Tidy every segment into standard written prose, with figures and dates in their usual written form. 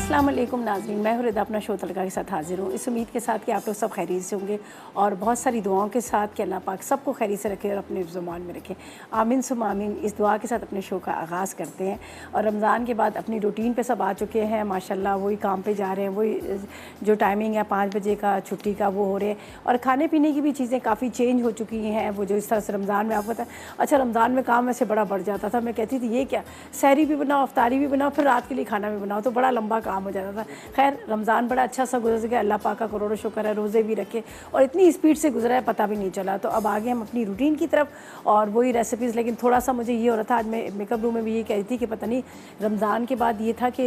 अस्सलाम वालेकुम नाज़रीन, मैं हूँ रिदा अपना शो तड़का के साथ हाजिर हूँ। इस उम्मीद के साथ कि आप लोग सब खैरियत से होंगे और बहुत सारी दुआओं के साथ कि अल्लाह पाक सबको खैरियत से रखे और अपने ज़ुबान में रखे। आमीन सुम आमीन। इस दुआ के साथ अपने शो का आगाज़ करते हैं और रमज़ान के बाद अपनी रूटीन पे सब आ चुके हैं माशाल्लाह। वही काम पे जा रहे हैं, वही जो टाइमिंग है 5 बजे का छुट्टी का वो हो रहे हैं और खाने पीने की भी चीज़ें काफ़ी चेंज हो चुकी हैं। वो जो इस तरह से रमज़ान में आपको पता है, अच्छा रमज़ान में काम वैसे बड़ा बढ़ जाता था। मैं कहती थी ये क्या, सहरी भी बनाओ, अफ्तारी भी बनाओ, फिर रात के लिए खाना भी बनाओ, तो बड़ा लंबा काम हो जाता था। खैर रमज़ान बड़ा अच्छा सा गुजर गया, अल्लाह पाक का करोड़ों शुक्र है। रोज़े भी रखे और इतनी स्पीड से गुजरा है पता भी नहीं चला। तो अब आगे हम अपनी रूटीन की तरफ और वही रेसिपीज़। लेकिन थोड़ा सा मुझे ये हो रहा था, आज मैं मेकअप रूम में भी ये कह रही थी कि पता नहीं रमज़ान के बाद ये था कि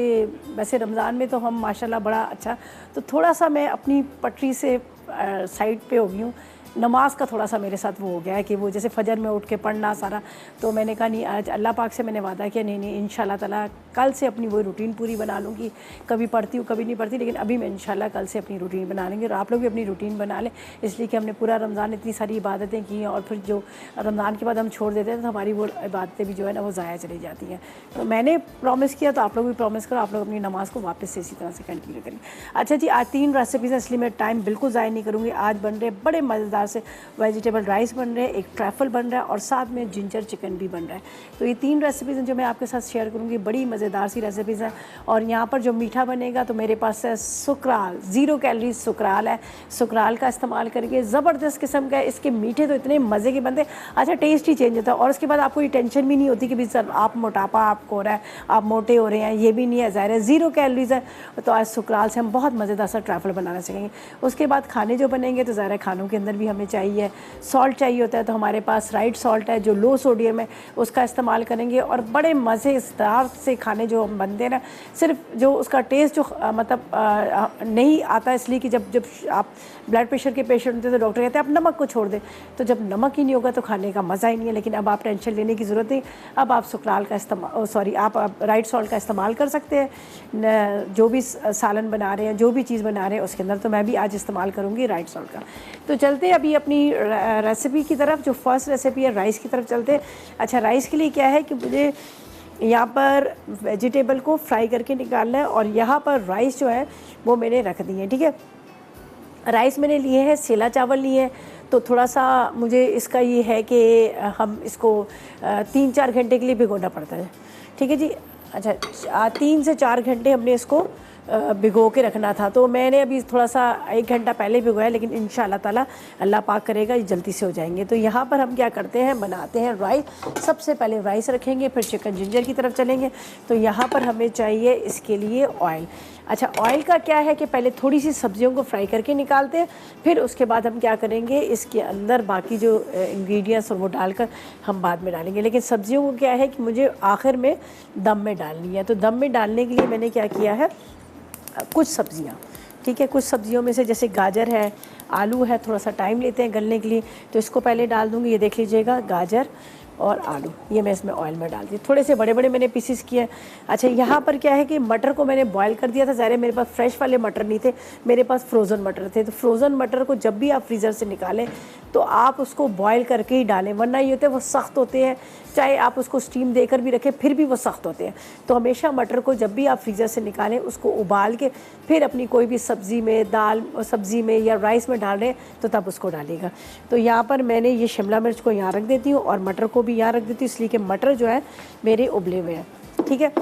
वैसे रमज़ान में तो हम माशाल्लाह बड़ा अच्छा, तो थोड़ा सा मैं अपनी पटरी से साइड पे हो गई हूँ। नमाज का थोड़ा सा मेरे साथ वो हो गया है कि वो जैसे फजर में उठ के पढ़ना सारा, तो मैंने कहा नहीं, आज अल्लाह पाक से मैंने वादा किया नहीं इंशाल्लाह ताला कल से अपनी वही रूटीन पूरी बना लूँगी। कभी पढ़ती हूँ कभी नहीं पढ़ती, लेकिन अभी मैं इंशाल्लाह कल से अपनी रूटीन बना लेंगे और आप लोग भी अपनी रूटीन बना लें। इसलिए कि हमने पूरा रमज़ान इतनी सारी इबादतें की हैं और फिर जो रमज़ान के बाद हम छोड़ देते हैं तो हमारी वो इबादतें भी जो है ना वो ज़ाया चली जाती हैं। तो मैंने प्रॉमिस किया तो आप लोग भी प्रॉमिस करो, आप लोग अपनी नमाज़ को वापस से इसी तरह से कंटिन्यू करें। अच्छा जी, आज 3 रेसिपीज़ हैं, इसलिए मैं टाइम बिल्कुल ज़ाया नहीं करूँगी। आज बन रहे बड़े मज़ेदार से वेजिटेबल राइस बन रहे हैं, एक ट्रैफल बन रहा है और साथ में जिंजर चिकन भी बन रहा है। तो ये 3 रेसिपीज़ हैं जो मैं आपके साथ शेयर करूँगी, बड़ी मज़ेदार सी रेसिपीज़ हैं। और यहाँ पर जो मीठा बनेगा तो मेरे पास है सुकराल, 0 कैलोरी सुकराल है। सुकराल का इस्तेमाल करके ज़बरदस्त किस्म का है। इसके मीठे तो इतने मज़े के बनते, अच्छा टेस्ट ही चेंज होता है। और उसके बाद आपको ये टेंशन भी नहीं होती कि भाई सर आप मोटापा आपको हो रहा है, आप मोटे हो रहे हैं, ये भी नहीं है, ज़ाहिर है 0 कैलोरीज़ है। तो आज सुकराल से हम बहुत मज़ेदार सा ट्रैफल बनाना सीखेंगे। उसके बाद खाने जो बनेंगे तो ज़ाहिर है खानों के अंदर भी हमें चाहिए सॉल्ट चाहिए होता है, तो हमारे पास राइट सॉल्ट है जो लो सोडियम है, उसका इस्तेमाल करेंगे। और बड़े मज़ेदार से खाने जो हम बनते हैं ना, सिर्फ जो उसका टेस्ट जो मतलब नहीं आता, इसलिए कि जब आप ब्लड प्रेशर के पेशेंट होते हैं तो डॉक्टर कहते हैं आप नमक को छोड़ दें, तो जब नमक ही नहीं होगा तो खाने का मज़ा ही नहीं है। लेकिन अब आप टेंशन लेने की ज़रूरत नहीं, अब आप सुकराल का इस्तेमाल आप राइट सॉल्ट का इस्तेमाल कर सकते हैं। जो भी सालन बना रहे हैं, जो भी चीज़ बना रहे हैं उसके अंदर, तो मैं भी आज इस्तेमाल करूँगी राइट सॉल्ट का। तो चलते हैं अभी अपनी रेसिपी की तरफ। जो फर्स्ट रेसिपी है राइस की तरफ चलते हैं। अच्छा, राइस के लिए क्या है कि मुझे यहाँ पर वेजिटेबल को फ्राई करके निकालना है और यहाँ पर राइस जो है वो मैंने रख दी है। ठीक है, राइस मैंने लिए हैं, सेला चावल लिए हैं। तो थोड़ा सा मुझे इसका ये है कि हम इसको 3-4 घंटे के लिए भिगोना पड़ता है। ठीक है जी। अच्छा, 3 से 4 घंटे हमने इसको भिगो के रखना था, तो मैंने अभी थोड़ा सा 1 घंटा पहले भिगोया, लेकिन इंशाल्लाह ताला अल्लाह पाक करेगा ये जल्दी से हो जाएंगे। तो यहाँ पर हम क्या करते हैं, बनाते हैं राइस। सबसे पहले राइस रखेंगे, फिर चिकन जिंजर की तरफ चलेंगे। तो यहाँ पर हमें चाहिए इसके लिए ऑयल। अच्छा, ऑयल का क्या है कि पहले थोड़ी सी सब्जियों को फ्राई करके निकालते हैं, फिर उसके बाद हम क्या करेंगे, इसके अंदर बाकी जो इंग्रेडिएंट्स और वो डालकर हम बाद में डालेंगे। लेकिन सब्जियों को क्या है कि मुझे आखिर में दम में डालनी है। तो दम में डालने के लिए मैंने क्या किया है, कुछ सब्जियां, ठीक है, कुछ सब्जियों में से जैसे गाजर है, आलू है, थोड़ा सा टाइम लेते हैं गलने के लिए, तो इसको पहले डाल दूँगी। ये देख लीजिएगा, गाजर और आलू ये मैं इसमें ऑयल में डाल दी। थोड़े से बड़े बड़े मैंने पीसेस किए। अच्छा, यहाँ पर क्या है कि मटर को मैंने बॉयल कर दिया था। ज़ाहिर है मेरे पास फ्रेश वाले मटर नहीं थे, मेरे पास फ्रोज़न मटर थे। तो फ्रोज़न मटर को जब भी आप फ्रीज़र से निकालें तो आप उसको बॉयल करके ही डालें, वरना ये होते हैं वो सख्त होते हैं। चाहे आप उसको स्टीम देकर भी रखें फिर भी वो सख्त होते हैं। तो हमेशा मटर को जब भी आप फ्रीज़र से निकालें उसको उबाल के फिर अपनी कोई भी सब्ज़ी में, दाल सब्ज़ी में या राइस में डाल रहे हैं तो तब उसको डालिएगा। तो यहाँ पर मैंने ये शिमला मिर्च को यहाँ रख देती हूँ और मटर को भी यहाँ रख देती हूँ, इसलिए कि मटर जो है मेरे उबले हुए हैं। ठीक है,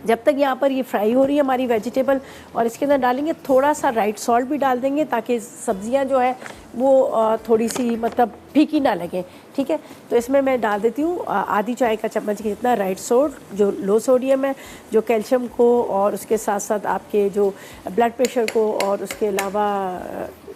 जब तक यहाँ पर ये फ्राई हो रही है हमारी वेजिटेबल, और इसके अंदर डालेंगे थोड़ा सा राइट सॉल्ट भी डाल देंगे ताकि सब्जियाँ जो है वो थोड़ी सी मतलब फीकी ना लगे। ठीक है, तो इसमें मैं डाल देती हूँ आधी चाय का चम्मच के जितना राइट सॉल्ट, जो लो सोडियम है, जो कैल्शियम को और उसके साथ साथ आपके जो ब्लड प्रेशर को और उसके अलावा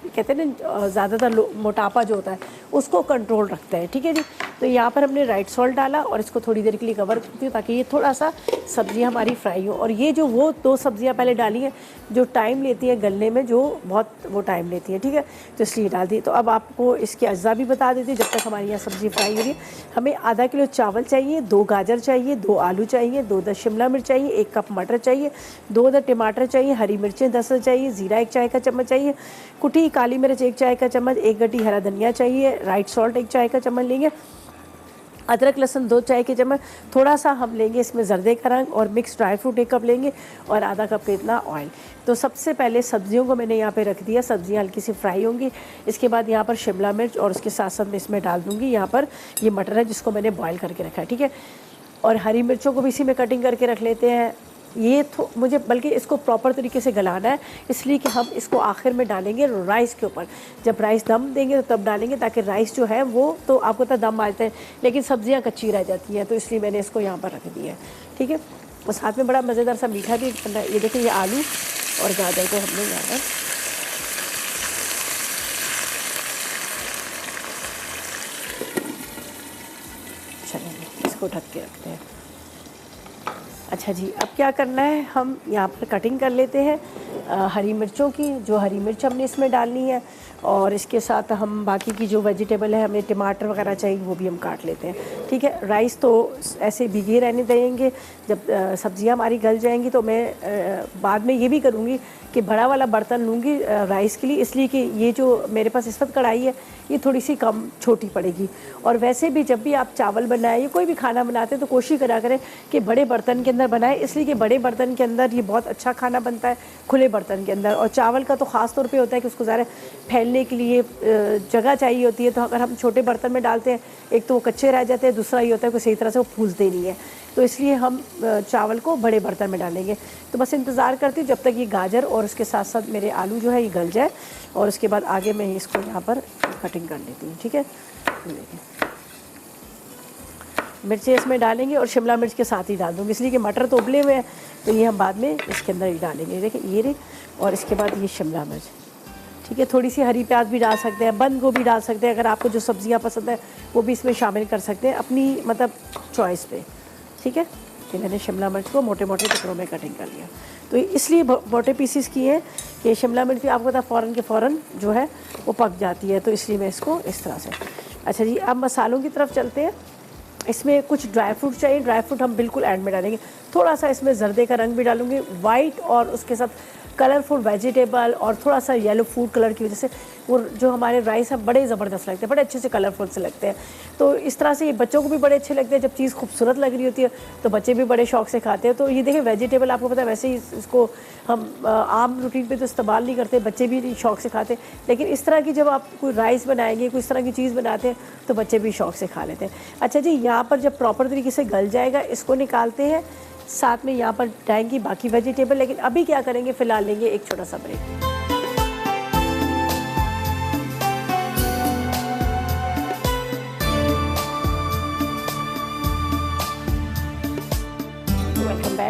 कहते हैं ना ज़्यादातर मोटापा जो होता है उसको कंट्रोल रखता है। ठीक है जी। तो यहाँ पर हमने राइट सॉल्ट डाला और इसको थोड़ी देर के लिए कवर करती हूँ ताकि ये थोड़ा सा सब्जियाँ हमारी फ्राई हो। और ये जो वो 2 सब्जियाँ पहले डाली हैं जो टाइम लेती हैं गलने में, जो बहुत वो टाइम लेती हैं। ठीक है, तो इसलिए डाल दी। तो अब आपको इसके अज्जा भी बता देती हूँ। जब तक हमारी यहाँ सब्ज़ी फ्राई हो रही है, हमें आधा किलो चावल चाहिए, 2 गाजर चाहिए, 2 आलू चाहिए, 2 10 शिमला मिर्च चाहिए, 1 कप मटर चाहिए, 2 10 टमाटर चाहिए, हरी मिर्चें 10 चाहिए, ज़ीरा 1 चाय का चम्मच चाहिए, कुटी काली मिर्च 1 चाय का चम्मच, 1 गड्डी हरा धनिया चाहिए, राइट सॉल्ट 1 चाय का चम्मच लेंगे अदरक लहसुन 2 चाय के चम्मच, थोड़ा सा हम लेंगे इसमें जर्दे का रंग, और मिक्स ड्राई फ्रूट 1 कप लेंगे, और आधा कप के इतना ऑयल। तो सबसे पहले सब्जियों को मैंने यहाँ पे रख दिया, सब्जियाँ हल्की सी फ्राई होंगी। इसके बाद यहाँ पर शिमला मिर्च और उसके साथ साथ मैं इसमें डाल दूँगी यहाँ पर ये मटर है जिसको मैंने बॉयल करके रखा है, ठीक है। और हरी मिर्चों को भी इसी में कटिंग करके रख लेते हैं। ये मुझे बल्कि इसको प्रॉपर तरीके से गलाना है, इसलिए कि हम इसको आखिर में डालेंगे राइस के ऊपर। जब राइस दम देंगे तो तब डालेंगे, ताकि राइस जो है वो तो आपको पता दम आ जाता है, लेकिन सब्जियां कच्ची रह जाती हैं, तो इसलिए मैंने इसको यहाँ पर रख दिया है, ठीक है। और साथ में बड़ा मज़ेदार सा मीठा भी बनना है। ये देखिए, ये आलू और गाजर को हमने यहाँ पर चलेंगे, इसको ढक के रखते हैं। अच्छा जी, अब क्या करना है, हम यहाँ पर कटिंग कर लेते हैं हरी मिर्चों की। जो हरी मिर्च हमने इसमें डालनी है, और इसके साथ हम बाकी की जो वेजिटेबल है, हमें टमाटर वगैरह चाहिए, वो भी हम काट लेते हैं, ठीक है। राइस तो ऐसे भीगे रहने देंगे, जब सब्जियाँ हमारी गल जाएंगी तो मैं बाद में ये भी करूँगी कि बड़ा वाला बर्तन लूँगी राइस के लिए, इसलिए कि ये जो मेरे पास इस वक्त कढ़ाई है ये थोड़ी सी कम छोटी पड़ेगी। और वैसे भी जब भी आप चावल बनाएं या कोई भी खाना बनाते हैं तो कोशिश करा करें कि बड़े बर्तन के अंदर बनाएं, इसलिए कि बड़े बर्तन के अंदर ये बहुत अच्छा खाना बनता है खुले बर्तन के अंदर। और चावल का तो ख़ास तौर पे होता है कि उसको ज़रा फैलने के लिए जगह चाहिए होती है, तो अगर हम छोटे बर्तन में डालते हैं, एक तो वो कच्चे रह जाते हैं, दूसरा ये होता है कि सही तरह से वो फूलते नहीं है, तो इसलिए हम चावल को बड़े बर्तन में डालेंगे। तो बस इंतज़ार करती हूँ जब तक ये गाजर और उसके साथ साथ मेरे आलू जो है ये गल जाए, और उसके बाद आगे मैं इसको यहाँ पर कटिंग कर लेती हूँ, ठीक है। मिर्चें इसमें डालेंगे और शिमला मिर्च के साथ ही डाल दूँगी, इसलिए कि मटर तो उबले हुए हैं, तो ये हम बाद में इसके अंदर ही डालेंगे। देखिए ये रे, और इसके बाद ये शिमला मिर्च, ठीक है। थोड़ी सी हरी प्याज भी डाल सकते हैं, बंद गोभी डाल सकते हैं, अगर आपको जो सब्जियां पसंद है वो भी इसमें शामिल कर सकते हैं अपनी मतलब चॉइस पे, ठीक है। कि मैंने शिमला मिर्च को मोटे मोटे टुकड़ों में कटिंग कर लिया, तो इसलिए मोटे पीसीस किए हैं कि शिमला मिर्च भी आपको पता फ़ौरन के फ़ौरन जो है वो पक जाती है, तो इसलिए मैं इसको इस तरह से। अच्छा जी, अब मसालों की तरफ चलते हैं। इसमें कुछ ड्राई फ्रूट चाहिए, ड्राई फ्रूट हम बिल्कुल एंड में डालेंगे। थोड़ा सा इसमें जर्दे का रंग भी डालूंगी, वाइट, और उसके साथ कलरफुल वेजिटेबल और थोड़ा सा येलो फूड कलर की वजह से वो जो हमारे राइस हैं बड़े ज़बरदस्त लगते हैं, बड़े अच्छे से कलरफुल से लगते हैं। तो इस तरह से ये बच्चों को भी बड़े अच्छे लगते हैं, जब चीज़ खूबसूरत लग रही होती है तो बच्चे भी बड़े शौक से खाते हैं। तो ये देखिए वेजिटेबल आपको पता है वैसे ही इसको हम आम रूटीन पे तो इस्तेमाल नहीं करते, बच्चे भी शौक से खाते हैं, लेकिन इस तरह की जब आप कोई राइस बनाएंगे, कोई इस तरह की चीज़ बनाते हैं तो बच्चे भी शौक से खा लेते हैं। अच्छा जी, यहाँ पर जब प्रॉपर तरीके से गल जाएगा इसको निकालते हैं, साथ में यहाँ पर डालेंगी बाकी वेजिटेबल। लेकिन अभी क्या करेंगे, फ़िलहाल लेंगे एक छोटा सा ब्रेक।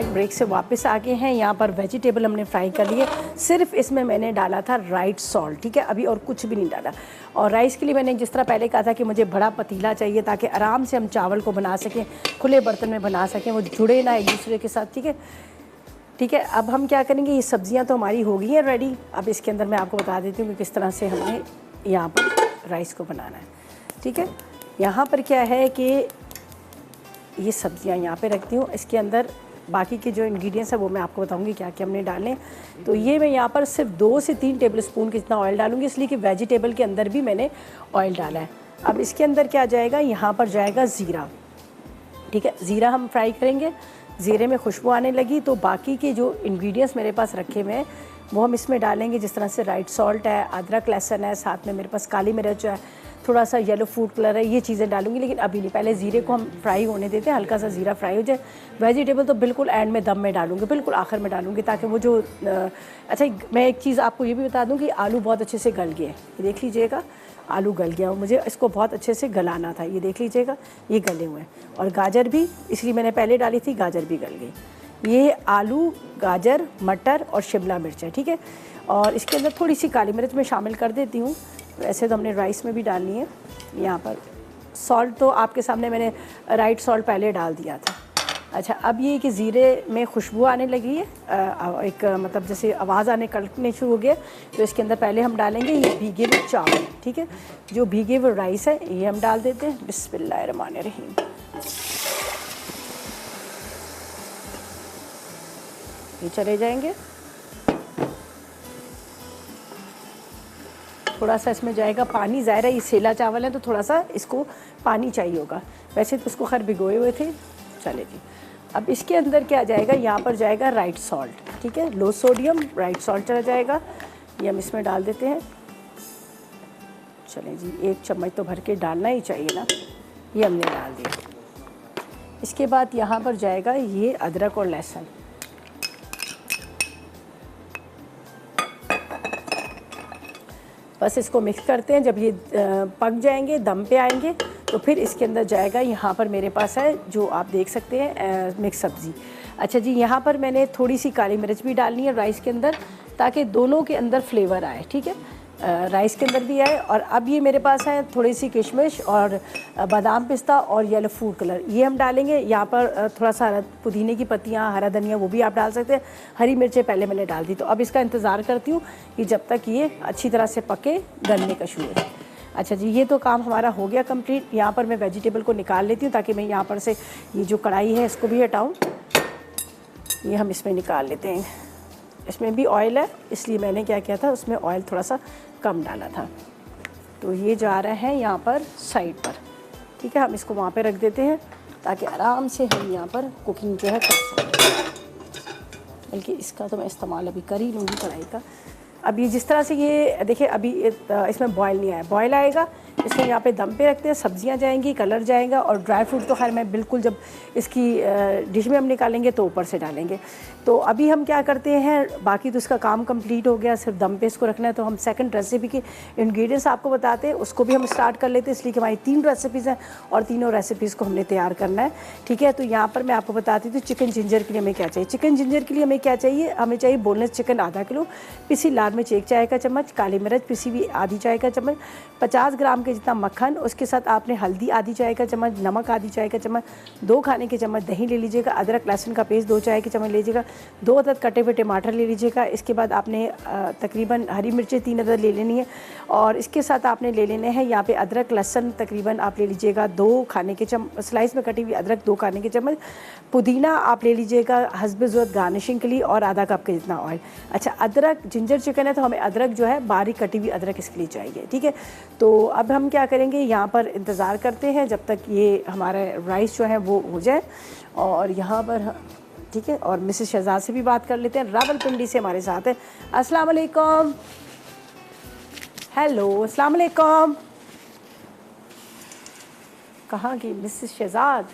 ब्रेक से वापस आ गए हैं। यहाँ पर वेजिटेबल हमने फ्राई कर लिए, सिर्फ इसमें मैंने डाला था राइट सॉल्ट, ठीक है, अभी और कुछ भी नहीं डाला। और राइस के लिए मैंने जिस तरह पहले कहा था कि मुझे बड़ा पतीला चाहिए ताकि आराम से हम चावल को बना सकें, खुले बर्तन में बना सकें, वो जुड़े ना एक दूसरे के साथ, ठीक है। ठीक है, अब हम क्या करेंगे, ये सब्जियां तो हमारी हो गई हैं रेडी। अब इसके अंदर मैं आपको बता देती हूँ कि किस तरह से हमने यहाँ पर राइस को बनाना है, ठीक है। यहाँ पर क्या है कि ये सब्जियाँ यहाँ पे रखती हूँ, इसके अंदर बाकी के जो इंग्रेडिएंट्स है वो मैं आपको बताऊंगी क्या क्या हमने डालने। तो ये मैं यहाँ पर सिर्फ 2 से 3 टेबलस्पून कितना ऑयल डालूंगी, इसलिए कि वेजिटेबल के अंदर भी मैंने ऑयल डाला है। अब इसके अंदर क्या जाएगा, यहाँ पर जाएगा ज़ीरा, ठीक है। ज़ीरा हम फ्राई करेंगे, ज़ीरे में खुशबू आने लगी तो बाकी के जो इंग्रेडिएंट्स मेरे पास रखे हुए हैं वो हम इसमें डालेंगे। जिस तरह से राइट सॉल्ट है, अदरक लहसुन है, साथ में मेरे पास काली मिर्च है, थोड़ा सा येलो फूड कलर है, ये चीज़ें डालूंगी। लेकिन अभी नहीं, पहले ज़ीरे को हम फ्राई होने देते हैं, हल्का सा ज़ीरा फ्राई हो जाए। वेजिटेबल तो बिल्कुल एंड में दम में डालूंगी, बिल्कुल आखिर में डालूंगी, ताकि वो जो अच्छा मैं एक चीज़ आपको ये भी बता दूँ कि आलू बहुत अच्छे से गल गए, ये देख लीजिएगा, आलू गल गया, मुझे इसको बहुत अच्छे से गलाना था, ये देख लीजिएगा ये गले हुए हैं। और गाजर भी इसलिए मैंने पहले डाली थी, गाजर भी गल गई। ये आलू, गाजर, मटर और शिमला मिर्च है, ठीक है। और इसके अंदर थोड़ी सी काली मिर्च मैं शामिल कर देती हूँ, वैसे तो हमने राइस में भी डालनी है। यहाँ पर सॉल्ट तो आपके सामने मैंने राइट सॉल्ट पहले डाल दिया था। अच्छा, अब ये कि ज़ीरे में खुशबू आने लगी है, एक मतलब जैसे आवाज़ आने कड़कने शुरू हो गया, तो इसके अंदर पहले हम डालेंगे ये भीगे हुए चावल, ठीक है। जो भीगे हुए राइस है ये हम डाल देते हैं। बिस्मिल्लाहिर्रहमानिर्रहीम। ये चले जाएंगे, थोड़ा सा इसमें जाएगा पानी, ज़ाहिर है ये सेला चावल है तो थोड़ा सा इसको पानी चाहिए होगा। वैसे तो उसको खैर भिगोए हुए थे। चले जी, अब इसके अंदर क्या जाएगा, यहाँ पर जाएगा राइट सॉल्ट, ठीक है, लो सोडियम राइट सॉल्ट चला जाएगा, ये हम इसमें डाल देते हैं। चलें जी, 1 चम्मच तो भर के डालना ही चाहिए ना, ये हमने डाल दिया। इसके बाद यहाँ पर जाएगा ये अदरक और लहसुन, बस इसको मिक्स करते हैं। जब ये पक जाएंगे, दम पे आएंगे, तो फिर इसके अंदर जाएगा, यहाँ पर मेरे पास है जो आप देख सकते हैं मिक्स सब्ज़ी। अच्छा जी, यहाँ पर मैंने थोड़ी सी काली मिर्च भी डालनी है राइस के अंदर, ताकि दोनों के अंदर फ्लेवर आए, ठीक है, राइस के अंदर भी आए। और अब ये मेरे पास है थोड़ी सी किशमिश और बादाम पिस्ता और येलो फूड कलर, ये हम डालेंगे। यहाँ पर थोड़ा सा पुदीने की पत्तियाँ, हरा धनिया, वो भी आप डाल सकते हैं। हरी मिर्चें पहले मैंने डाल दी। तो अब इसका इंतज़ार करती हूँ कि जब तक ये अच्छी तरह से पके, गलने का शुरू हो। अच्छा जी, ये तो काम हमारा हो गया कंप्लीट। यहाँ पर मैं वेजिटेबल को निकाल लेती हूँ ताकि मैं यहाँ पर से ये जो कढ़ाई है इसको भी हटाऊँ। ये हम इसमें निकाल लेते हैं। इसमें भी ऑयल है, इसलिए मैंने क्या किया था, उसमें ऑयल थोड़ा सा कम डाला था। तो ये जा रहा है यहाँ पर साइड पर, ठीक है, हम इसको वहाँ पे रख देते हैं ताकि आराम से हम यहाँ पर कुकिंग जो है कर सकें। बल्कि इसका तो मैं इस्तेमाल अभी कर ही लूँगी कढ़ाई का। अब ये जिस तरह से ये देखिए, अभी इसमें बॉयल नहीं आया, बॉयल आएगा, इसको यहाँ पे दम पे रखते हैं, सब्जियाँ जाएंगी, कलर जाएगा। और ड्राई फ्रूट तो खैर मैं बिल्कुल जब इसकी डिश में हम निकालेंगे तो ऊपर से डालेंगे। तो अभी हम क्या करते हैं, बाकी तो इसका काम कंप्लीट हो गया, सिर्फ दम पे इसको रखना है। तो हम सेकंड रेसिपी के इंग्रेडिएंट्स आपको बताते हैं, उसको भी हम स्टार्ट कर लेते हैं, इसलिए कि हमारी 3 रेसिपीज़ हैं और तीनों रेसिपीज़ को हमने तैयार करना है, ठीक है। तो यहाँ पर मैं आपको बताती थी चिकन जिंजर के लिए हमें क्या चाहिए। चिकन जिंजर के लिए हमें क्या चाहिए, हमें चाहिए बोनलेस चिकन आधा किलो, पिसी लाल मिर्च 1 चाय का चम्मच, काली मिर्च पिसी हुई आधी चाय का चम्मच, 50 ग्राम के जितना मक्खन, उसके साथ आपने हल्दी आधी चाय का चम्मच, नमक आधी चाय का चम्मच, 2 खाने के चम्मच दही ले लीजिएगा, अदरक लहसुन का पेस्ट 2 चाय के चम्मच लीजिएगा, 2 अदद कटे हुए टमाटर ले लीजिएगा। इसके बाद आपने तकरीबन हरी मिर्चें 3 अदद ले लेनी है। और इसके साथ आपने ले लेने हैं यहाँ पे अदरक लहसुन तकरीबन आप ले लीजिएगा 2 खाने के स्लाइस में कटी हुई अदरक 2 खाने के चम्मच, पुदीना आप ले लीजिएगा हस्बे ज़रूरत गार्निशिंग के लिए, और आधा कप के जितना ऑयल। अच्छा, अदरक जिंजर चिकन है तो हमें अदरक जो है बारीक कटी हुई अदरक इसके लिए चाहिए, ठीक है। तो अब हम क्या करेंगे, यहाँ पर इंतज़ार करते हैं जब तक ये हमारा राइस जो है वो हो जाए। और यहाँ पर ठीक है, और मिसेस शहजाद से भी बात कर लेते हैं, रावलपिंडी से हमारे साथ है। अस्सलाम वालेकुम, हेलो, अस्सलाम वालेकुम, कहाँ गई मिसेस शहजाद?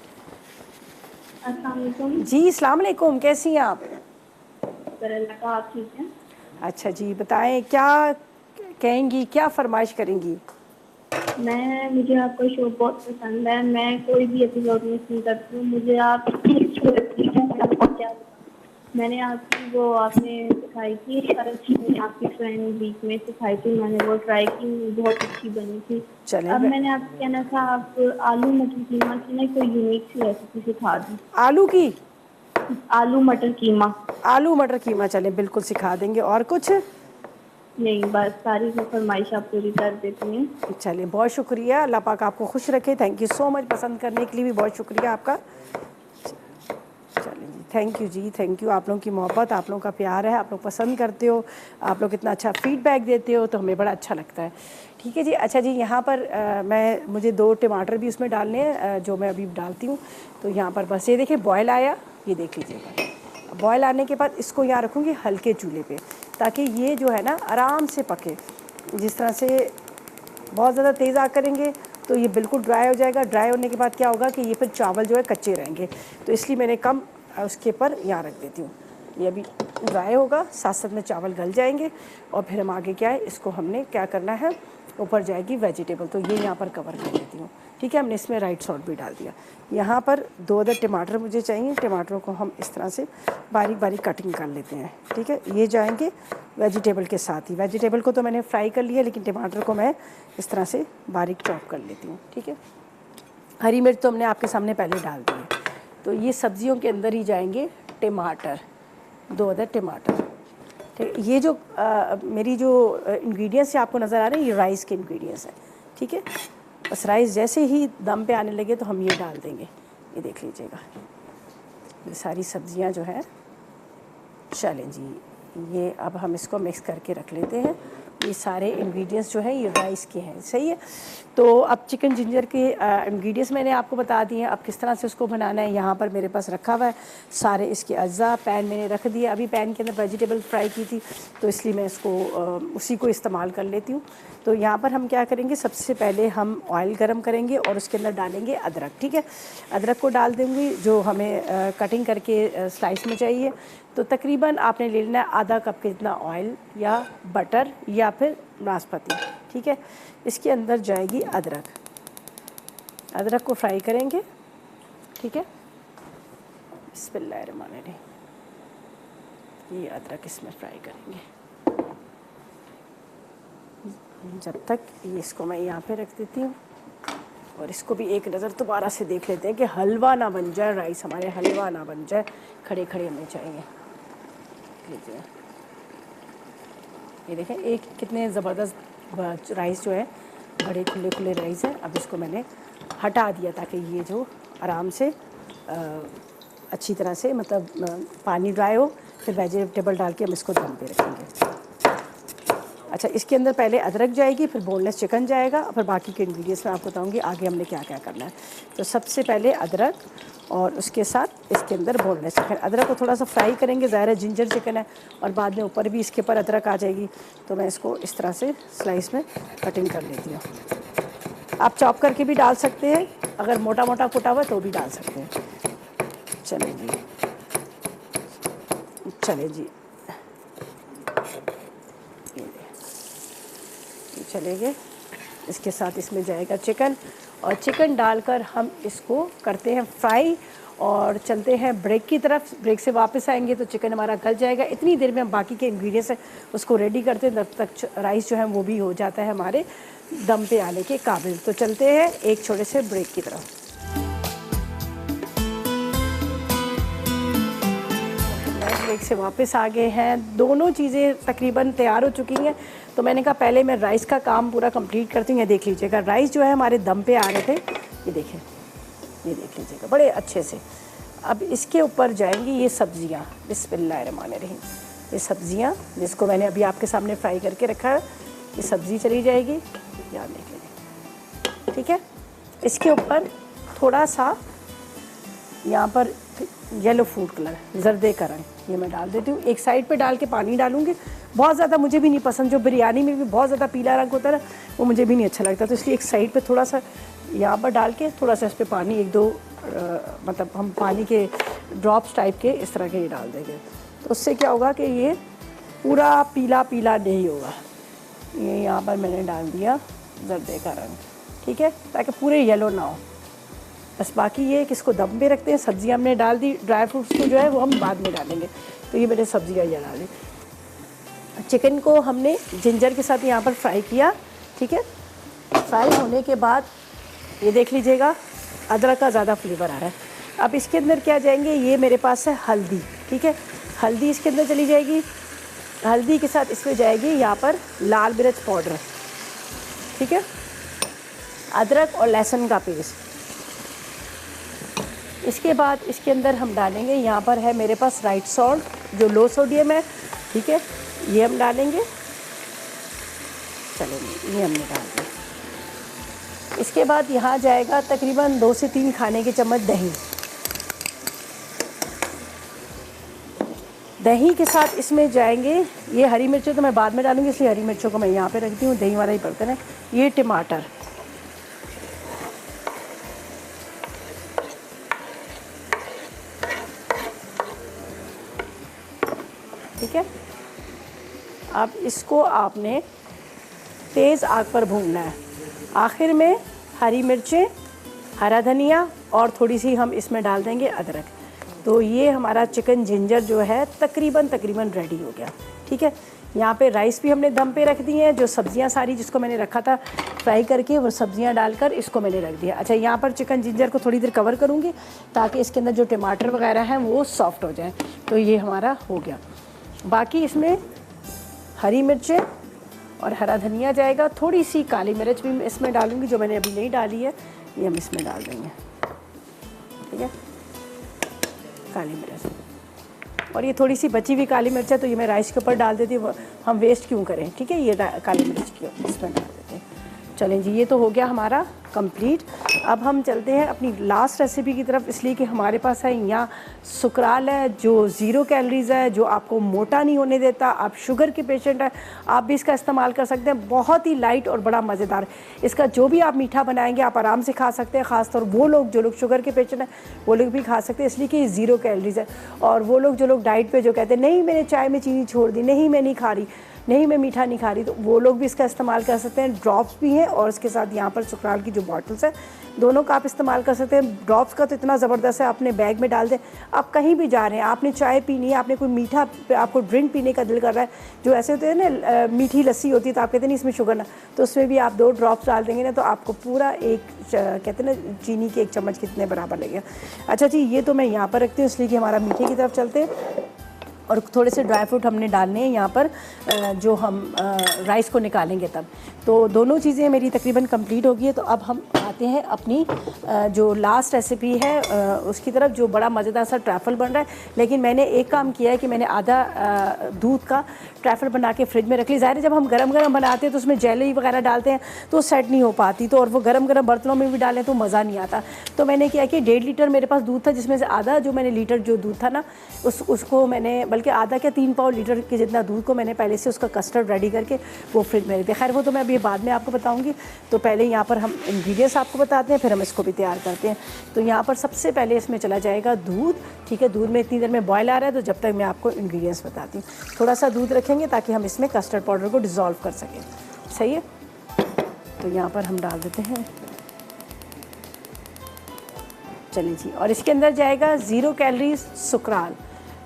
अस्सलाम वालेकुम जी अस्सलाम वालेकुम, कैसी हैं आप? आप ठीक हैं? अच्छा जी, बताएं क्या कहेंगी, क्या फरमाइश करेंगी? मुझे आपका शो बहुत पसंद है। मैं कोई भी एपिसोड मिस नहीं करती हूँ। मुझे आप मैंने आपकी वो आपने सिखाई थी, आपकी फ्रेंड वीक में सिखाई थी, मैंने वो ट्राई की, बहुत अच्छी बनी थी। अब मैंने आपसे कहना था, आप आलू मटर कीमा की ना कोई यूनिक सी रेसिपी सिखा दी। आलू की? आलू मटर कीमा। आलू मटर कीमा, चले बिल्कुल सिखा देंगे। और कुछ नहीं, बस सारी फरमाइश आप पूरी कर देती हैं। चलिए, बहुत शुक्रिया, अल्लाह पाक आपको खुश रखे। थैंक यू सो मच, पसंद करने के लिए भी बहुत शुक्रिया आपका। चलिए जी, थैंक यू जी, थैंक यू। आप लोगों की मोहब्बत, आप लोगों का प्यार है, आप लोग पसंद करते हो, आप लोग इतना अच्छा फ़ीडबैक देते हो तो हमें बड़ा अच्छा लगता है, ठीक है जी। अच्छा जी, यहाँ पर मुझे 2 टमाटर भी उसमें डालने हैं जो मैं अभी डालती हूँ। तो यहाँ पर बस ये देखिए बॉयल आया, ये देख लीजिएगा। बॉयल आने के बाद इसको यहाँ रखूँगी हल्के चूल्हे पे, ताकि ये जो है ना आराम से पके। जिस तरह से बहुत ज़्यादा तेज़ आग करेंगे तो ये बिल्कुल ड्राई हो जाएगा। ड्राई होने के बाद क्या होगा कि ये फिर चावल जो है कच्चे रहेंगे, तो इसलिए मैंने कम उसके पर यहाँ रख देती हूँ। ये अभी ड्राई होगा, साथ साथ में चावल गल जाएंगे। और फिर हम आगे क्या है, इसको हमने क्या करना है, ऊपर जाएगी वेजिटेबल, तो ये यहाँ पर कवर कर देती हूँ, ठीक है। हमने इसमें राइट सॉल्ट भी डाल दिया। यहाँ पर 2 अदद टमाटर मुझे चाहिए, टमाटरों को हम इस तरह से बारीक बारीक कटिंग कर लेते हैं, ठीक है। ये जाएंगे वेजिटेबल के साथ ही। वेजिटेबल को तो मैंने फ्राई कर लिया, लेकिन टमाटर को मैं इस तरह से बारीक चॉप कर लेती हूँ, ठीक है। हरी मिर्च तो हमने आपके सामने पहले डाल दी है। तो ये सब्जियों के अंदर ही जाएंगे टमाटर, 2 अदद टमाटर, ठीक। ये जो मेरी जो इंग्रेडिएंट्स आपको नज़र आ रहे हैं, ये राइस के इंग्रेडिएंट्स हैं, ठीक है। बस राइस जैसे ही दम पे आने लगे तो हम ये डाल देंगे, ये देख लीजिएगा। ये सारी सब्जियां जो हैं, चलें जी, ये अब हम इसको मिक्स करके रख लेते हैं। ये सारे इंग्रेडिएंट्स जो हैं ये राइस के हैं, सही है। तो अब चिकन जिंजर के इंग्रेडिएंट्स मैंने आपको बता दिए हैं, अब किस तरह से उसको बनाना है। यहाँ पर मेरे पास रखा हुआ है सारे इसके अज्जा, पैन मैंने रख दिया। अभी पैन के अंदर वेजिटेबल फ्राई की थी तो इसलिए मैं इसको उसी को इस्तेमाल कर लेती हूँ। तो यहाँ पर हम क्या करेंगे, सबसे पहले हम ऑयल गरम करेंगे और उसके अंदर डालेंगे अदरक, ठीक है। अदरक को डाल देंगे जो हमें कटिंग करके स्लाइस में चाहिए। तो तकरीबन आपने ले लेना है आधा कप के जितना ऑयल या बटर या फिर नाशपाती, ठीक है। इसके अंदर जाएगी अदरक, अदरक को फ्राई करेंगे, ठीक है। बिस्मिल्लाहिर्रहमानिर्रहीम, ये अदरक इसमें फ्राई करेंगे जब तक। ये इसको मैं यहाँ पे रख देती हूँ और इसको भी एक नज़र दोबारा से देख लेते हैं कि हलवा ना बन जाए, राइस हमारे हलवा ना बन जाए, खड़े खड़े हमें चाहिए। लीजिए, ये देखें एक कितने ज़बरदस्त राइस जो है, बड़े खुले खुले राइस है। अब इसको मैंने हटा दिया ताकि ये जो आराम से अच्छी तरह से मतलब पानी ड्राई हो। फिर वेजिटेबल डाल के हम इसको दम पे रखेंगे। अच्छा, इसके अंदर पहले अदरक जाएगी, फिर बोनलेस चिकन जाएगा, फिर बाकी के इंग्रेडिएंट्स मैं आपको बताऊंगी आगे हमने क्या क्या करना है। तो सबसे पहले अदरक और उसके साथ इसके अंदर बोनलेस चिकन। अदरक को थोड़ा सा फ्राई करेंगे, ज़ाहिर है जिंजर चिकन है और बाद में ऊपर भी इसके ऊपर अदरक आ जाएगी। तो मैं इसको इस तरह से स्लाइस में कटिंग कर लेती हूँ। आप चॉप करके भी डाल सकते हैं, अगर मोटा मोटा कुटा हुआ तो भी डाल सकते हैं। चले जी, चले जी, चले गए। इसके साथ इसमें जाएगा चिकन और चिकन डालकर हम इसको करते हैं फ्राई और चलते हैं ब्रेक की तरफ। ब्रेक से वापस आएंगे तो चिकन हमारा गल जाएगा। इतनी देर में हम बाकी के इंग्रेडिएंट्स हैं उसको रेडी करते हैं, तब तक राइस जो है वो भी हो जाता है हमारे दम पे आने के काबिल। तो चलते हैं एक छोटे से ब्रेक की तरफ। ब्रेक से वापस आ गए हैं, दोनों चीज़ें तकरीबन तैयार हो चुकी हैं। तो मैंने कहा पहले मैं राइस का काम पूरा कंप्लीट करती हूँ। ये देख लीजिएगा राइस जो है हमारे दम पे आ रहे थे, ये देखें, ये देख लीजिएगा बड़े अच्छे से। अब इसके ऊपर जाएंगी ये सब्ज़ियाँ, बिस्मिल्लाहिर्रहमानिर्रहीम। ये सब्ज़ियाँ जिसको मैंने अभी आपके सामने फ्राई करके रखा है, ये सब्ज़ी चली जाएगी, यहाँ देख लीजिए, ठीक है। इसके ऊपर थोड़ा सा यहाँ पर येलो फूड कलर, जर्दे का रंग, ये मैं डाल देती हूँ। एक साइड पे डाल के पानी डालूंगी, बहुत ज़्यादा मुझे भी नहीं पसंद, जो बिरयानी में भी बहुत ज़्यादा पीला रंग होता है ना, वो मुझे भी नहीं अच्छा लगता। तो इसलिए एक साइड पे थोड़ा सा यहाँ पर डाल के थोड़ा सा इस पर पानी एक दो मतलब हम पानी के ड्रॉप्स टाइप के इस तरह के ये डाल देंगे। तो उससे क्या होगा कि ये पूरा पीला पीला नहीं होगा। ये यहाँ पर मैंने डाल दिया जर्दे का रंग, ठीक है, ताकि पूरे येलो ना हो। बस बाकी ये कि इसको दम पे रखते हैं। सब्जियां हमने डाल दी, ड्राई फ्रूट्स को जो है वो हम बाद में डालेंगे। तो ये मैंने सब्जियां ये डाली। चिकन को हमने जिंजर के साथ यहाँ पर फ्राई किया, ठीक है। फ्राई होने के बाद ये देख लीजिएगा अदरक का ज़्यादा फ्लेवर आ रहा है। अब इसके अंदर क्या जाएंगे, ये मेरे पास है हल्दी, ठीक है, हल्दी इसके अंदर चली जाएगी। हल्दी के साथ इसमें जाएगी यहाँ पर लाल मिर्च पाउडर, ठीक है, अदरक और लहसुन का पेस्ट। इसके बाद इसके अंदर हम डालेंगे, यहाँ पर है मेरे पास राइट सॉल्ट जो लो सोडियम है, ठीक है, ये हम डालेंगे। चलेंगे, ये हमने डाल दिया। इसके बाद यहाँ जाएगा तकरीबन 2 से 3 खाने के चम्मच दही। दही के साथ इसमें जाएंगे, ये हरी मिर्चें तो मैं बाद में डालूंगी इसलिए हरी मिर्चों को मैं यहाँ पे रखती हूँ, दही वाला ही बर्तन है। ये टमाटर, ठीक है। अब इसको आपने तेज़ आग पर भूनना है। आखिर में हरी मिर्चें, हरा धनिया और थोड़ी सी हम इसमें डाल देंगे अदरक। तो ये हमारा चिकन जिंजर जो है तकरीबन रेडी हो गया, ठीक है। यहाँ पे राइस भी हमने दम पे रख दी हैं, जो सब्जियाँ सारी जिसको मैंने रखा था फ्राई करके वो सब्जियाँ डालकर इसको मैंने रख दिया। अच्छा, यहाँ पर चिकन जिंजर को थोड़ी देर कवर करूँगी ताकि इसके अंदर जो टमाटर वगैरह हैं वो सॉफ्ट हो जाए। तो ये हमारा हो गया। बाकी इसमें हरी मिर्चें और हरा धनिया जाएगा, थोड़ी सी काली मिर्च भी इसमें डालूंगी जो मैंने अभी नहीं डाली है, ये हम इसमें डाल देंगे, ठीक है, काली मिर्च। और ये थोड़ी सी बची हुई काली मिर्च है तो ये मैं राइस के ऊपर डाल देती हूँ, हम वेस्ट क्यों करें, ठीक है। ये काली मिर्च की इसमें डाल देते हैं। चलें जी, ये तो हो गया हमारा कंप्लीट। अब हम चलते हैं अपनी लास्ट रेसिपी की तरफ, इसलिए कि हमारे पास है यहाँ सुकराल है जो 0 कैलोरीज़ है, जो आपको मोटा नहीं होने देता। आप शुगर के पेशेंट हैं, आप भी इसका इस्तेमाल कर सकते हैं। बहुत ही लाइट और बड़ा मज़ेदार, इसका जो भी आप मीठा बनाएंगे आप आराम से खा सकते हैं। ख़ासतौर वो लोग जो लोग शुगर के पेशेंट हैं वो लोग भी खा सकते हैं, इसलिए कि ये 0 कैलोरीज़ है। और वो लोग जो लोग डाइट पर जो कहते हैं नहीं मैंने चाय में चीनी छोड़ दी, नहीं मैं नहीं खा रही, नहीं मैं मीठा नहीं खा रही, तो वो लोग भी इसका इस्तेमाल कर सकते हैं। ड्रॉप्स भी हैं और इसके साथ यहाँ पर सुकराल की जो बॉटल्स है दोनों का आप इस्तेमाल कर सकते हैं। ड्रॉप्स का तो इतना ज़बरदस्त है, अपने बैग में डाल दें। आप कहीं भी जा रहे हैं, आपने चाय पीनी है, आपने कोई मीठा, आपको ड्रिंक पीने का दिल कर रहा है, जो ऐसे होते हैं ना मीठी लस्सी होती है तो आप कहते हैं नहीं इसमें शुगर ना, तो उसमें भी आप 2 ड्रॉप्स डाल देंगे ना तो आपको पूरा एक कहते हैं ना चीनी के 1 चम्मच कितने बराबर लगेगा। अच्छा जी, ये तो मैं यहाँ पर रखती हूँ इसलिए कि हमारा मीठे की तरफ चलते हैं। और थोड़े से ड्राई फ्रूट हमने डालने हैं यहाँ पर, जो हम राइस को निकालेंगे तब। तो दोनों चीज़ें मेरी तकरीबन कंप्लीट हो गई है। तो अब हम आते हैं अपनी जो लास्ट रेसिपी है उसकी तरफ, जो बड़ा मज़ेदार सा ट्रैफल बन रहा है। लेकिन मैंने एक काम किया है कि मैंने आधा दूध का ट्रैफल बना के फ्रिज में रख ली। ज़ाहिर है जब हम गरम गरम बनाते हैं तो उसमें जेली वगैरह डालते हैं तो सेट नहीं हो पाती, तो और वो गरम गरम बर्तनों में भी डालें तो मज़ा नहीं आता। तो मैंने किया कि 1.5 लीटर मेरे पास दूध था, जिसमें से आधा जो मैंने लीटर जो दूध था ना उसको मैंने, बल्कि आधा क्या 3 पाव लीटर के जितना दूध को मैंने पहले से उसका कस्टर्ड रेडी करके वो फ्रिज में रख दिया। खैर वो तो मैं अभी बाद में आपको बताऊंगी। तो पहले यहाँ पर हम इंग्रेडिएंट्स आपको बताते हैं, फिर हम इसको भी तैयार करते हैं। तो यहाँ पर सबसे पहले इसमें चला जाएगा दूध, ठीक है। दूध में इतनी देर में बॉयल आ रहा है, तो जब तक मैं आपको इंग्रेडिएंट्स बताती हूँ। थोड़ा सा दूध रखेंगे ताकि हम इसमें कस्टर्ड पाउडर को डिज़ोल्व कर सकें, सही है। तो यहाँ पर हम डाल देते हैं, चलिए जी। और इसके अंदर जाएगा 0 कैलोरीज सुकराल,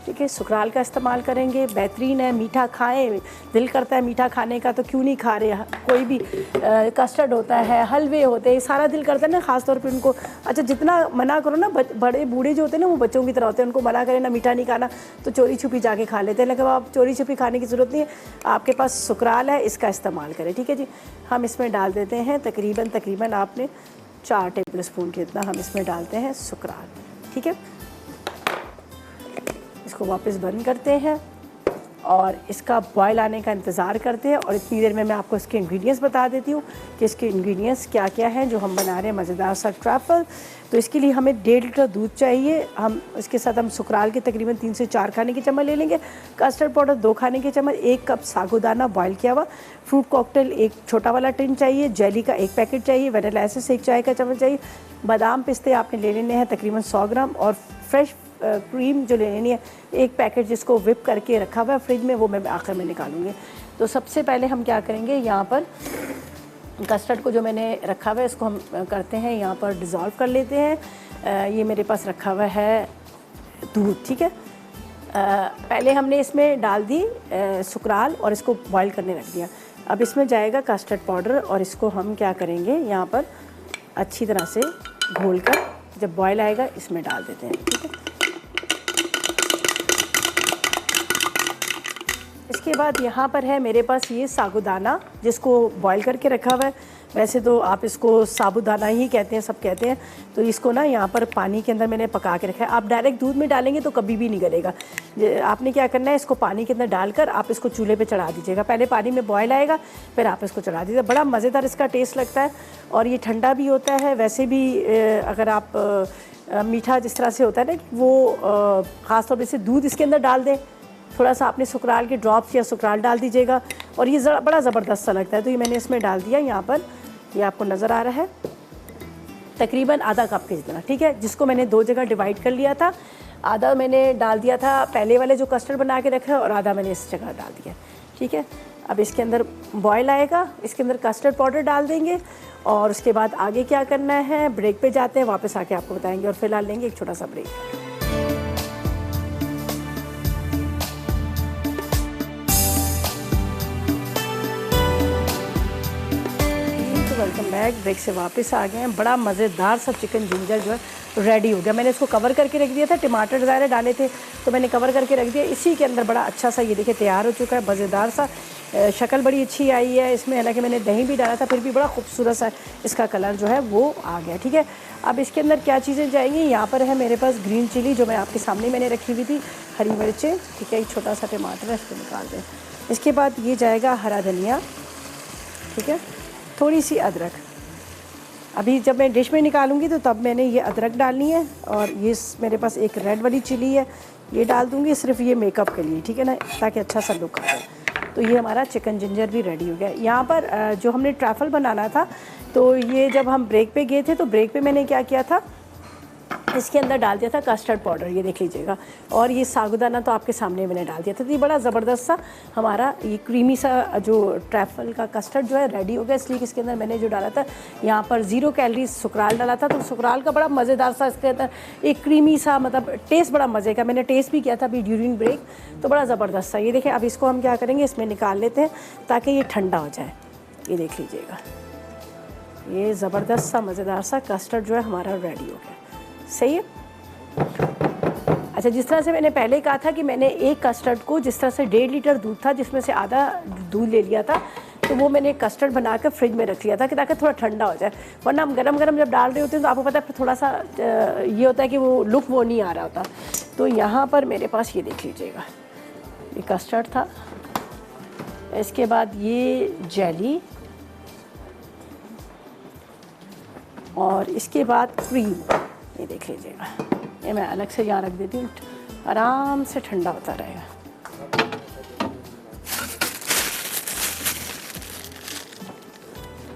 ठीक है। सुकराल का इस्तेमाल करेंगे, बेहतरीन है। मीठा खाएं, दिल करता है मीठा खाने का तो क्यों नहीं खा रहे। कोई भी कस्टर्ड होता है, हलवे होते हैं, सारा दिल करता है ना, ख़ासतौर पे उनको। अच्छा जितना मना करो ना, बड़े बूढ़े जो होते हैं ना वो बच्चों की तरह होते हैं, उनको मना करें ना मीठा नहीं खाना तो चोरी छुपी जाके खा लेते हैं। लेकिन आप चोरी छुपी खाने की ज़रूरत नहीं है, आपके पास सुकराल है, इसका इस्तेमाल करें, ठीक है जी। हम इसमें डाल देते हैं तकरीबन आपने 4 टेबल स्पून के इतना हम इसमें डालते हैं सुकराल, ठीक है। इसको वापस बंद करते हैं और इसका बॉयल आने का इंतज़ार करते हैं। और इतनी देर में मैं आपको इसके इंग्रेडिएंट्स बता देती हूँ कि इसके इंग्रेडिएंट्स क्या क्या हैं जो हम बना रहे हैं मज़ेदार सा ट्रैफल। तो इसके लिए हमें 1.5 लीटर दूध चाहिए। हम इसके साथ हम सुकराल के तकरीबन 3 से 4 खाने के चम्मच ले लेंगे, कस्टर्ड पाउडर 2 खाने के चम्मच, 1 कप साबूदाना बॉयल किया हुआ, फ्रूट कॉकटेल 1 छोटा वाला टिन चाहिए, जेली का 1 पैकेट चाहिए, वनीला एसेंस 1 चाय का चम्मच चाहिए, बादाम पिस्ते आपने ले लेने हैं तकरीबन 100 ग्राम, और फ्रेश क्रीम जो लेनी है 1 पैकेट जिसको विप करके रखा हुआ है फ्रिज में, वो मैं आखिर में निकालूंगी। तो सबसे पहले हम क्या करेंगे, यहाँ पर कस्टर्ड को जो मैंने रखा हुआ है इसको हम करते हैं यहाँ पर डिज़ोल्व कर लेते हैं। ये मेरे पास रखा हुआ है दूध, ठीक है। पहले हमने इसमें डाल दी सुकराल और इसको बॉईल करने रख दिया। अब इसमें जाएगा कस्टर्ड पाउडर और इसको हम क्या करेंगे यहाँ पर अच्छी तरह से घोल कर जब बॉयल आएगा इसमें डाल देते हैं, ठीक है। इसके बाद यहाँ पर है मेरे पास ये साबूदाना जिसको बॉईल करके रखा हुआ है। वैसे तो आप इसको साबूदाना ही कहते हैं, सब कहते हैं। तो इसको ना यहाँ पर पानी के अंदर मैंने पका के रखा है। आप डायरेक्ट दूध में डालेंगे तो कभी भी नहीं गलेगा। आपने क्या करना है, इसको पानी के अंदर डालकर आप इसको चूल्हे पे चढ़ा दीजिएगा। पहले पानी में बॉयल आएगा फिर आप इसको चढ़ा दीजिएगा। बड़ा मज़ेदार इसका टेस्ट लगता है और ये ठंडा भी होता है। वैसे भी अगर आप मीठा जिस तरह से होता है ना वो ख़ासतौर पर से दूध इसके अंदर डाल दें, थोड़ा सा आपने सुकराल के ड्रॉप्स या सुकराल डाल दीजिएगा और ये बड़ा ज़बरदस्त सा लगता है। तो ये मैंने इसमें डाल दिया। यहाँ पर ये आपको नज़र आ रहा है तकरीबन आधा कप के जितना, ठीक है, जिसको मैंने 2 जगह डिवाइड कर लिया था। आधा मैंने डाल दिया था पहले वाले जो कस्टर्ड बना के रखा है और आधा मैंने इस जगह डाल दिया, ठीक है। अब इसके अंदर बॉयल आएगा, इसके अंदर कस्टर्ड पाउडर डाल देंगे और उसके बाद आगे क्या करना है, ब्रेक पे जाते हैं, वापस आके आपको बताएंगे। और फिलहाल लेंगे एक छोटा सा ब्रेक। Welcome back. ब्रेक से वापस आ गए हैं। बड़ा मज़ेदार सा चिकन जिंजर जो है रेडी हो गया। मैंने इसको कवर करके रख दिया था, टमाटर ज़ाहिर डाले थे तो मैंने कवर करके रख दिया। इसी के अंदर बड़ा अच्छा सा ये देखिए तैयार हो चुका है, मज़ेदार सा। शक्ल बड़ी अच्छी आई है इसमें, हालांकि मैंने दही भी डाला था फिर भी बड़ा खूबसूरत सा इसका कलर जो है वो आ गया। ठीक है, अब इसके अंदर क्या चीज़ें जाएंगी, यहाँ पर है मेरे पास ग्रीन चिली जो मैं आपके सामने मैंने रखी हुई थी, हरी मिर्चें, ठीक है, एक छोटा सा टमाटर है इसको निकाल दें। इसके बाद ये जाएगा हरा धनिया, ठीक है, थोड़ी सी अदरक। अभी जब मैं डिश में निकालूंगी तो तब मैंने ये अदरक डालनी है, और ये मेरे पास एक रेड वाली चिली है ये डाल दूंगी सिर्फ ये मेकअप के लिए, ठीक है ना, ताकि अच्छा सा लुक आए। तो ये हमारा चिकन जिंजर भी रेडी हो गया। यहाँ पर जो हमने ट्रैफल बनाना था, तो ये जब हम ब्रेक पे गए थे तो ब्रेक पे मैंने क्या किया था, इसके अंदर डाल दिया था कस्टर्ड पाउडर, ये देख लीजिएगा, और ये साबुदाना तो आपके सामने मैंने डाल दिया था। तो ये बड़ा ज़बरदस्त सा हमारा ये क्रीमी सा जो ट्रैफल का कस्टर्ड जो है रेडी हो गया। इसलिए इसके अंदर मैंने जो डाला था यहाँ पर 0 कैलोरीज सुकराल डाला था, तो सुकराल का बड़ा मज़ेदार सा इसके अंदर एक क्रीमी सा, मतलब टेस्ट बड़ा मज़े का। मैंने टेस्ट भी किया था अभी ड्यूरिंग ब्रेक, तो बड़ा ज़बरदस्त सा। ये देखें, अब इसको हम क्या करेंगे, इसमें निकाल लेते हैं ताकि ये ठंडा हो जाए। ये देख लीजिएगा, ये ज़बरदस्त सा मज़ेदार सा कस्टर्ड जो है हमारा रेडी हो गया। सही है। अच्छा, जिस तरह से मैंने पहले कहा था कि मैंने एक कस्टर्ड को, जिस तरह से 1.5 लीटर दूध था जिसमें से आधा दूध ले लिया था, तो वो मैंने कस्टर्ड बना कर फ्रिज में रख लिया था कि ताकि थोड़ा ठंडा हो जाए। वरना हम गरम गरम जब डाल रहे होते हैं तो आपको पता है फिर थोड़ा सा ये होता है कि वो लुक वो नहीं आ रहा होता। तो यहाँ पर मेरे पास ये देख लीजिएगा, ये कस्टर्ड था, इसके बाद ये जेली, और इसके बाद क्रीम, ये देख लीजिएगा। ये मैं अलग से यहाँ रख देती हूँ, आराम से ठंडा होता रहेगा।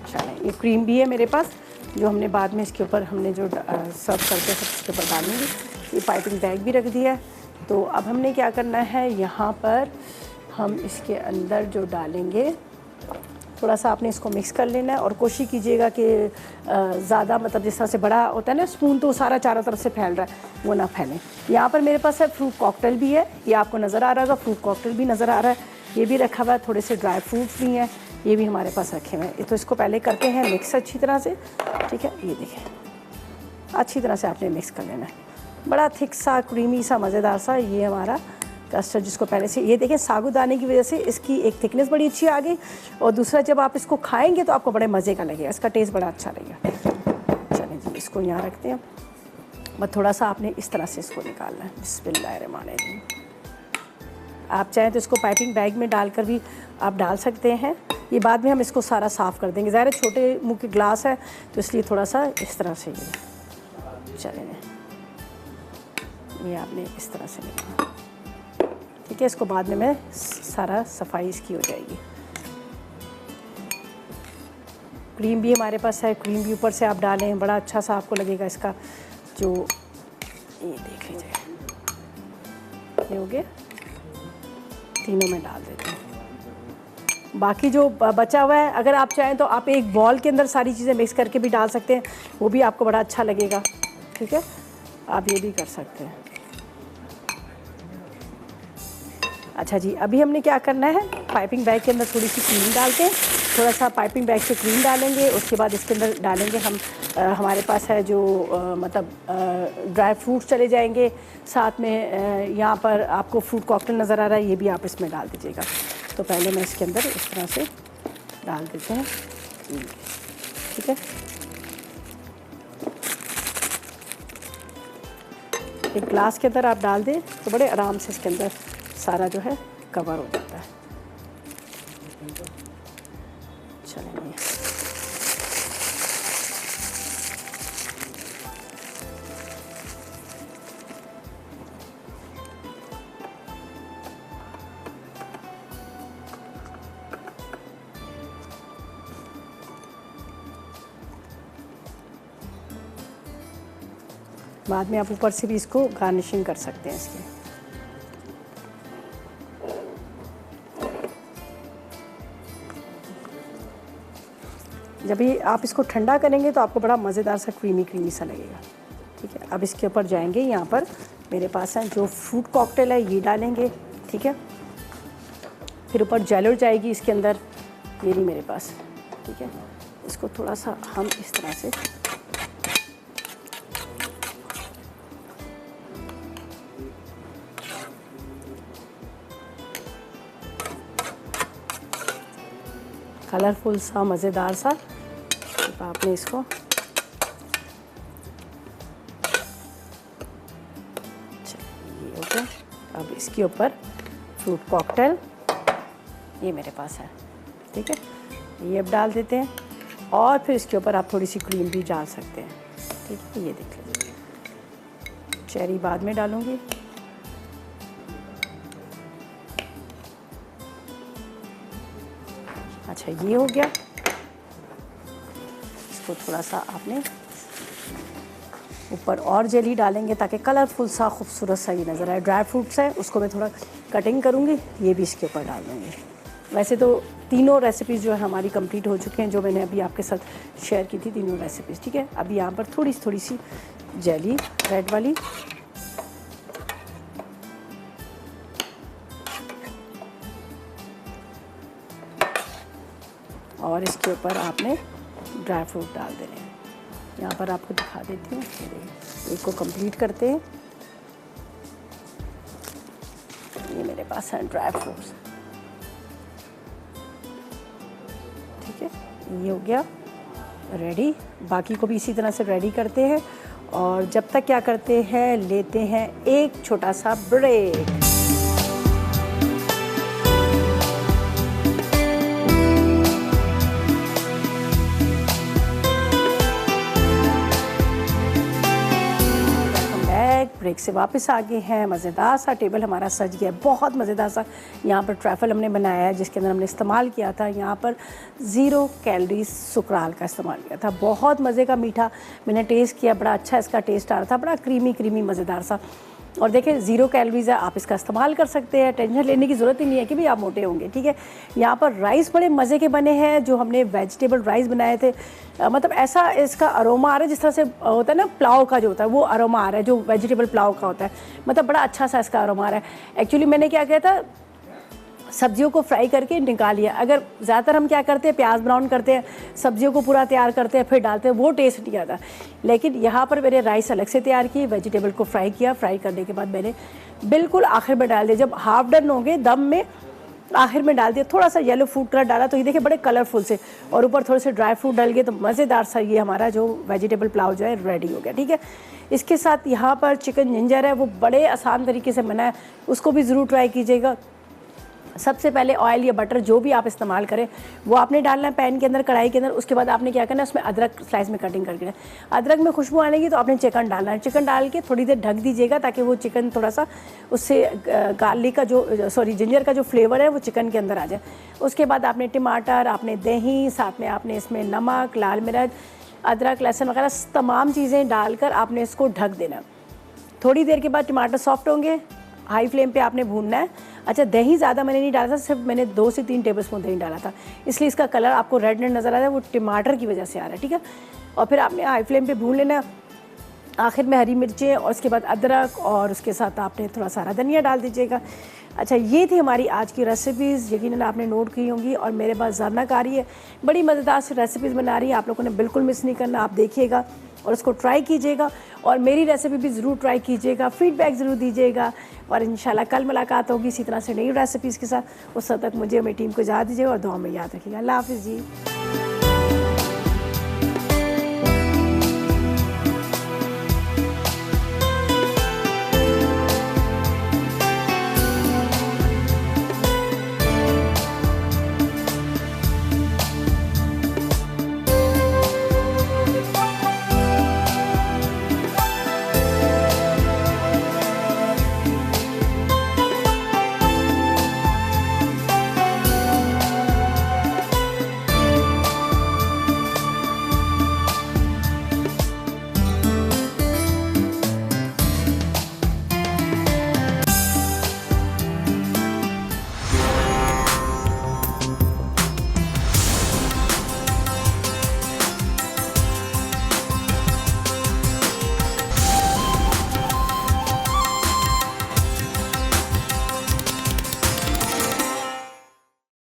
चलें, ये क्रीम भी है मेरे पास जो हमने बाद में इसके ऊपर हमने जो सर्व करके सब इसके ऊपर डालेंगे। ये पाइपिंग बैग भी रख दिया है। तो अब हमने क्या करना है, यहाँ पर हम इसके अंदर जो डालेंगे, थोड़ा सा आपने इसको मिक्स कर लेना है, और कोशिश कीजिएगा कि ज़्यादा, मतलब जिस तरह से बड़ा होता है ना स्पून, तो सारा चारों तरफ से फैल रहा है वो ना फैले। यहाँ पर मेरे पास है फ्रूट कॉकटेल भी है, ये आपको नज़र आ रहा होगा, फ्रूट कॉकटेल भी नज़र आ रहा है, ये भी रखा हुआ है। थोड़े से ड्राई फ्रूट्स भी हैं, ये भी हमारे पास रखे हुए हैं। तो इसको पहले करते हैं मिक्स अच्छी तरह से, ठीक है। ये देखें, अच्छी तरह से आपने मिक्स कर लेना है। बड़ा थिक सा, क्रीमी सा, मज़ेदार सा ये हमारा कस्टर्ड, जिसको पहले से ये देखें साबुदाने की वजह से इसकी एक थिकनेस बड़ी अच्छी आ गई, और दूसरा जब आप इसको खाएंगे तो आपको बड़े मज़े का लगेगा, इसका टेस्ट बड़ा अच्छा लगेगा। चलें जी, इसको यहाँ रखते हैं। बस थोड़ा सा आपने इस तरह से इसको निकालना है। बिस्मिल्लाहिर्रहमानिर्रहीम। आप चाहें तो इसको पाइपिंग बैग में डालकर भी आप डाल सकते हैं। ये बाद में हम इसको सारा साफ़ कर देंगे, ज़ाहिर है छोटे मुँह के ग्लास है तो इसलिए थोड़ा सा इस तरह से ये चलें, ये आपने इस तरह से निकाला, ठीक है। इसको बाद में मैं सारा सफाई इसकी हो जाएगी। क्रीम भी हमारे पास है, क्रीम भी ऊपर से आप डालें, बड़ा अच्छा सा आपको लगेगा इसका जो, ये देख लीजिए, ये हो गया। तीनों में डाल देते हैं। बाकी जो बचा हुआ है, अगर आप चाहें तो आप एक बॉल के अंदर सारी चीज़ें मिक्स करके भी डाल सकते हैं, वो भी आपको बड़ा अच्छा लगेगा, ठीक है। आप ये भी कर सकते हैं। अच्छा जी, अभी हमने क्या करना है, पाइपिंग बैग के अंदर थोड़ी सी क्रीम डालते हैं, थोड़ा सा पाइपिंग बैग से क्रीम डालेंगे। उसके बाद इसके अंदर डालेंगे हम हमारे पास है जो मतलब ड्राई फ्रूट्स चले जाएंगे साथ में। यहाँ पर आपको फ्रूट कॉकटेल नज़र आ रहा है, ये भी आप इसमें डाल दीजिएगा। तो पहले मैं इसके अंदर इस तरह से डाल देते हैं, ठीक है। एक ग्लास के अंदर आप डाल दें तो बड़े आराम से इसके अंदर सारा जो है कवर हो जाता है। चलेंगे, बाद में आप ऊपर से भी इसको गार्निशिंग कर सकते हैं इसकी। जब भी आप इसको ठंडा करेंगे तो आपको बड़ा मज़ेदार सा क्रीमी क्रीमी सा लगेगा, ठीक है। अब इसके ऊपर जाएंगे, यहाँ पर मेरे पास है जो फ्रूट कॉकटेल है ये डालेंगे, ठीक है। फिर ऊपर जेलो जाएगी इसके अंदर, ये नहीं मेरे पास, ठीक है। इसको थोड़ा सा हम इस तरह से कलरफुल सा मज़ेदार सा आपने इसको ये हो गया। अब इसके ऊपर फ्रूट कॉकटेल ये मेरे पास है, ठीक है, ये अब डाल देते हैं और फिर इसके ऊपर आप थोड़ी सी क्रीम भी डाल सकते हैं, ठीक है। ये देख लीजिए, चेरी बाद में डालूंगी। अच्छा ये हो गया। इसको थोड़ा सा आपने ऊपर और जेली डालेंगे ताकि कलरफुल सा खूबसूरत सा ये नज़र आए। ड्राई फ्रूट्स है उसको मैं थोड़ा कटिंग करूँगी, ये भी इसके ऊपर डाल दूँगी। वैसे तो तीनों रेसिपीज़ जो है हमारी कंप्लीट हो चुके हैं, जो मैंने अभी आपके साथ शेयर की थी तीनों रेसिपीज़, ठीक है। अभी यहाँ पर थोड़ी सी जेली रेड वाली, और इसके ऊपर आपने ड्राई फ्रूट डाल देने हैं। यहाँ पर आपको दिखा देती हूँ, एक को कंप्लीट करते हैं। ये मेरे पास है ड्राई फ्रूट्स, ठीक है। ये हो गया रेडी। बाकी को भी इसी तरह से रेडी करते हैं और जब तक क्या करते हैं, लेते हैं एक छोटा सा ब्रेक। ब्रेक से वापस आ गए हैं। मज़ेदार सा टेबल हमारा सज गया, बहुत मज़ेदार सा। यहाँ पर ट्रैफल हमने बनाया है जिसके अंदर हमने इस्तेमाल किया था, यहाँ पर 0 कैलोरी सुकराल का इस्तेमाल किया था। बहुत मज़े का मीठा मैंने टेस्ट किया, बड़ा अच्छा इसका टेस्ट आ रहा था, बड़ा क्रीमी मज़ेदार सा। और देखें 0 कैलोरीज़ है, आप इसका इस्तेमाल कर सकते हैं, टेंशन लेने की ज़रूरत ही नहीं है कि भाई आप मोटे होंगे, ठीक है। यहाँ पर राइस बड़े मज़े के बने हैं, जो हमने वेजिटेबल राइस बनाए थे। मतलब ऐसा इसका अरोमा आ रहा है जिस तरह से होता है ना पुलाव का जो होता है, वो अरोमा आ रहा है जो वेजिटेबल पुलाव का होता है। मतलब बड़ा अच्छा सा इसका अरोमा आ रहा है। एक्चुअली मैंने क्या किया था, सब्जियों को फ्राई करके निकाल लिया। अगर ज़्यादातर हम क्या करते हैं, प्याज ब्राउन करते हैं, सब्जियों को पूरा तैयार करते हैं, फिर डालते हैं, वो टेस्ट नहीं आता। लेकिन यहाँ पर मैंने राइस अलग से तैयार की, वेजिटेबल को फ्राई किया, फ्राई करने के बाद मैंने बिल्कुल आखिर में डाल दिया। जब हाफ डन हो गए दम में, आखिर में डाल दिया, थोड़ा सा येलो फूड कलर डाला, तो ये देखिए बड़े कलरफुल से, और ऊपर थोड़े से ड्राई फ्रूट डाल गए, तो मज़ेदार सा ये हमारा जो वेजिटेबल पुलाव जो है रेडी हो गया, ठीक है। इसके साथ यहाँ पर चिकन जिंजर है, वो बड़े आसान तरीके से बना है, उसको भी ज़रूर ट्राई कीजिएगा। सबसे पहले ऑयल या बटर जो भी आप इस्तेमाल करें वो आपने डालना है पैन के अंदर, कढ़ाई के अंदर। उसके बाद आपने क्या करना है, उसमें अदरक स्लाइस में कटिंग करके, अदरक में खुशबू आनेगी तो आपने चिकन डालना है। चिकन डाल के थोड़ी देर ढक दीजिएगा ताकि वो चिकन थोड़ा सा उससे गार्लिक का जो जिंजर का जो फ्लेवर है वो चिकन के अंदर आ जाए। उसके बाद आपने टमाटर, आपने दही, साथ में आपने इसमें नमक, लाल मिर्च, अदरक, लहसुन वगैरह तमाम चीज़ें डालकर आपने इसको ढक देना। थोड़ी देर के बाद टमाटर सॉफ्ट होंगे, हाई फ्लेम पे आपने भूनना है। अच्छा, दही ज़्यादा मैंने नहीं डाला था, सिर्फ मैंने 2 से 3 टेबलस्पून दही डाला था, इसलिए इसका कलर आपको रेड नज़र आ रहा है, वो टमाटर की वजह से आ रहा है, ठीक है। और फिर आपने हाई फ्लेम पे भून लेना। आखिर में हरी मिर्चें और उसके बाद अदरक, और उसके साथ आपने थोड़ा सारा धनिया डाल दीजिएगा। अच्छा, ये थी हमारी आज की रेसिपीज़, यकीनन आपने नोट की होंगी। और मेरे पास ज़रनक आ रही है, बड़ी मज़ेदार सी रेसिपीज़ बना रही है, आप लोगों ने बिल्कुल मिस नहीं करना, आप देखिएगा और उसको ट्राई कीजिएगा, और मेरी रेसिपी भी ज़रूर ट्राई कीजिएगा, फीडबैक ज़रूर दीजिएगा। और इंशाल्लाह कल मुलाकात होगी इसी तरह से नई रेसिपीज़ के साथ। उस वक्त तक मुझे और मेरी टीम को इजाज़त दीजिएगा और दुआ में याद रखिएगा। अल्लाह हाफ़िज़ जी।